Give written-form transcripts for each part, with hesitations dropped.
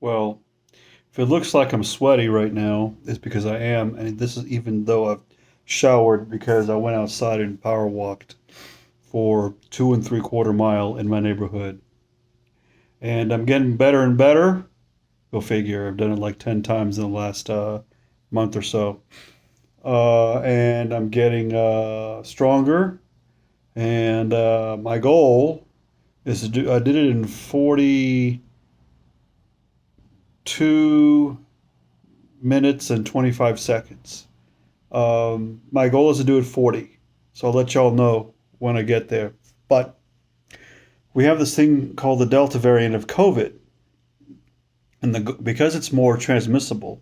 Well, if it looks like I'm sweaty right now, it's because I am, and this is even though I've showered because I went outside and power walked for 2 3/4 mile in my neighborhood. And I'm getting better and better. Go figure. I've done it like 10 times in the last month or so. And I'm getting stronger. And my goal is to do, I did it in 42 minutes and 25 seconds. My goal is to do it 40. So I'll let y'all know when I get there. But we have this thing called the Delta variant of COVID. And because it's more transmissible,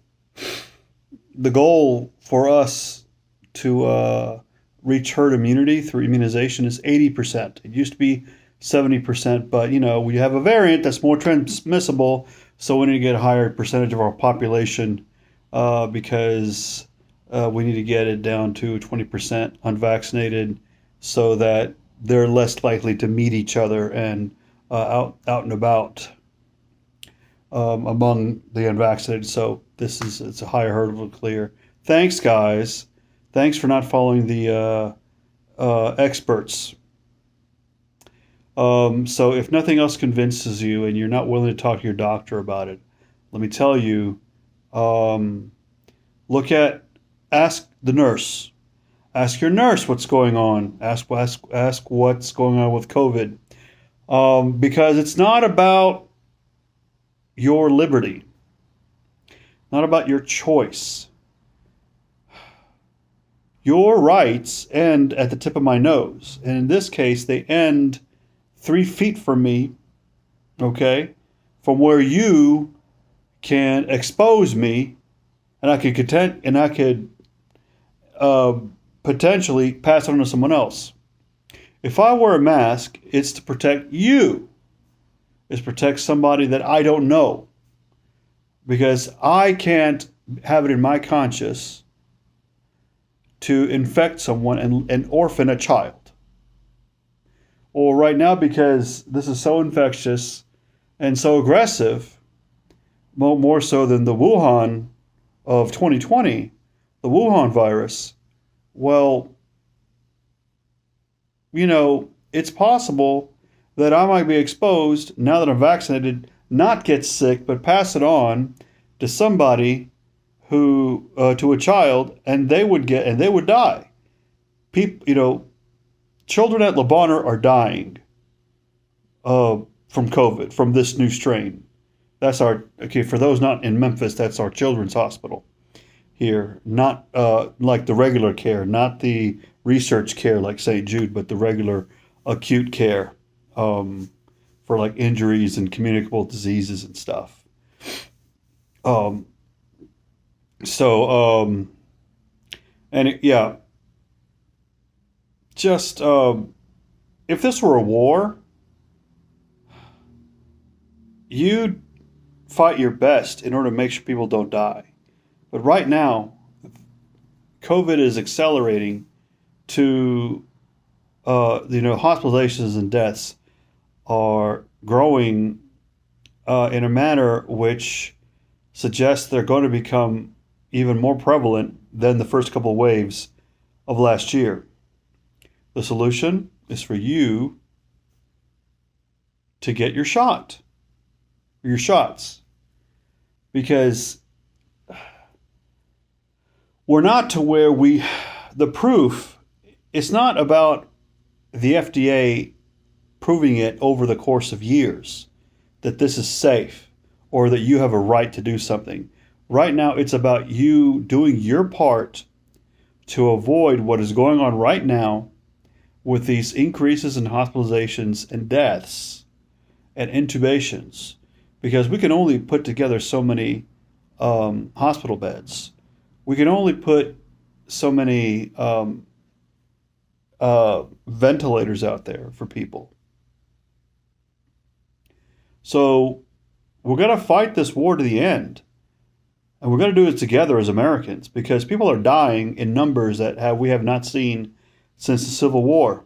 the goal for us to reach herd immunity through immunization is 80%. It used to be 70%, but we have a variant that's more transmissible, so we need to get a higher percentage of our population because we need to get it down to 20% unvaccinated so that they're less likely to meet each other and out and about among the unvaccinated. So it's a higher hurdle to clear. Thanks, guys. Thanks for not following the experts. So if nothing else convinces you and you're not willing to talk to your doctor about it, let me tell you, um, ask the nurse. Ask your nurse what's going on. Ask what's going on with COVID. Because it's not about your liberty, not about your choice. Your rights end at the tip of my nose. And in this case, they end 3 feet from me, okay, from where you can expose me and I could uh, potentially pass it on to someone else. If I wear a mask, it's to protect you. It's protect somebody that I don't know. Because I can't have it in my conscience to infect someone and orphan a child. Or right now, because this is so infectious and so aggressive, more so than the Wuhan of 2020, the Wuhan virus, well, it's possible that I might be exposed now that I'm vaccinated, not get sick, but pass it on to somebody who, to a child, and they would die. People, children at Le Bonheur are dying from COVID, from this new strain. For those not in Memphis, that's our children's hospital here. Not like the regular care, not the research care like St. Jude, but the regular acute care for like injuries and communicable diseases and stuff. Um, so, yeah, just if this were a war, you'd fight your best in order to make sure people don't die. But right now, COVID is accelerating to, hospitalizations and deaths are growing in a manner which suggests they're going to become even more prevalent than the first couple of waves of last year. The solution is for you to get your shots, because we're not to where the proof, it's not about the FDA proving it over the course of years that this is safe or that you have a right to do something. Right now, it's about you doing your part to avoid what is going on right now with these increases in hospitalizations and deaths and intubations, because we can only put together so many hospital beds. We can only put so many ventilators out there for people. So we're going to fight this war to the end. And we're going to do it together as Americans, because people are dying in numbers that we have not seen since the Civil War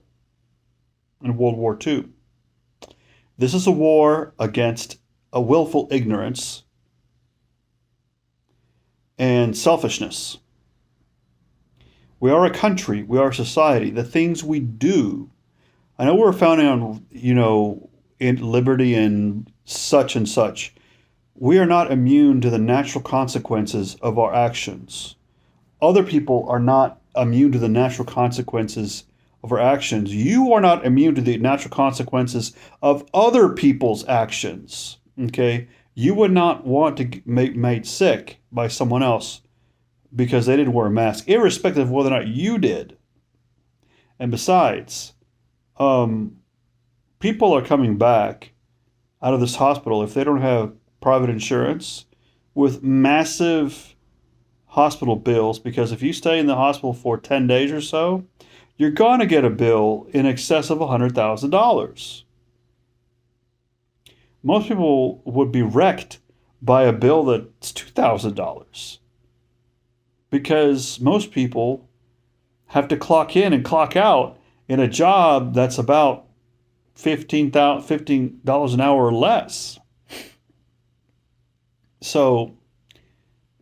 and World War II. This is a war against a willful ignorance and selfishness. We are a country. We are a society. The things we do. I know we're founded on, in liberty and such and such. We are not immune to the natural consequences of our actions. Other people are not immune to the natural consequences of our actions. You are not immune to the natural consequences of other people's actions. Okay? You would not want to get made sick by someone else because they didn't wear a mask, irrespective of whether or not you did. And besides, people are coming back out of this hospital if they don't have private insurance with massive hospital bills, because if you stay in the hospital for 10 days or so, you're going to get a bill in excess of $100,000. Most people would be wrecked by a bill that's $2,000 because most people have to clock in and clock out in a job that's about $15 an hour or less. So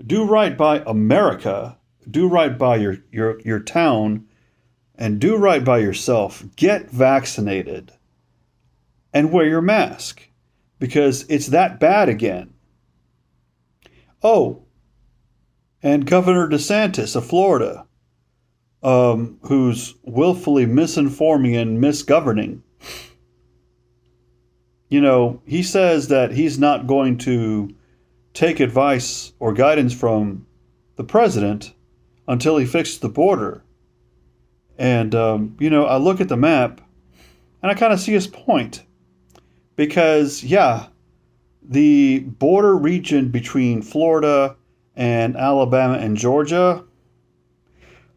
do right by America, do right by your town, and do right by yourself. Get vaccinated and wear your mask because it's that bad again. Oh, and Governor DeSantis of Florida, who's willfully misinforming and misgoverning. He says that he's not going to take advice or guidance from the president until he fixes the border. And, I look at the map and I kind of see his point. Because, yeah, the border region between Florida and Alabama and Georgia,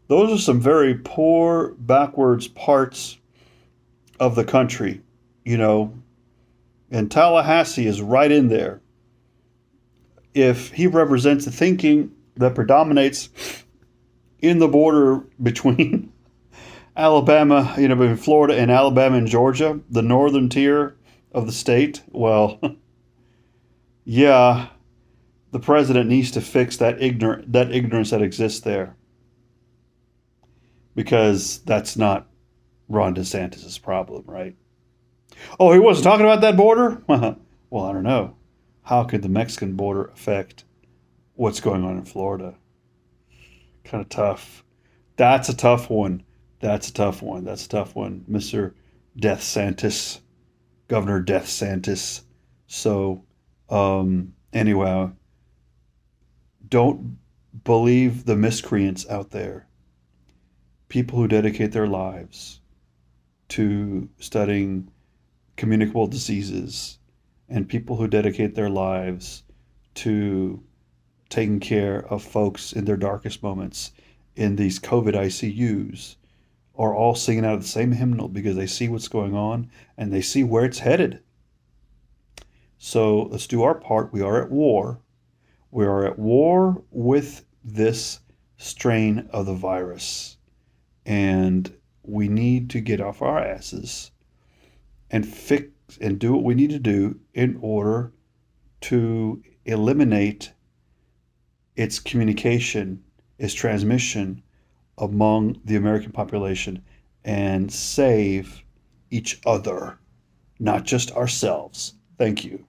those are some very poor, backwards parts of the country, and Tallahassee is right in there. If he represents the thinking that predominates in the border between Alabama, between Florida and Alabama and Georgia, the northern tier of the state, well, yeah, the president needs to fix that ignorance that exists there. Because that's not Ron DeSantis' problem, right? Oh, he wasn't talking about that border? Well, I don't know. How could the Mexican border affect what's going on in Florida? Kind of tough. That's a tough one. That's a tough one, Mr. Death Santis, Governor Death Santis. So, anyway, don't believe the miscreants out there. People who dedicate their lives to studying communicable diseases and people who dedicate their lives to taking care of folks in their darkest moments in these COVID ICUs are all singing out of the same hymnal because they see what's going on and they see where it's headed. So let's do our part. We are at war. We are at war with this strain of the virus. And we need to get off our asses and fix and do what we need to do in order to eliminate its communication, its transmission among the American population and save each other, not just ourselves. Thank you.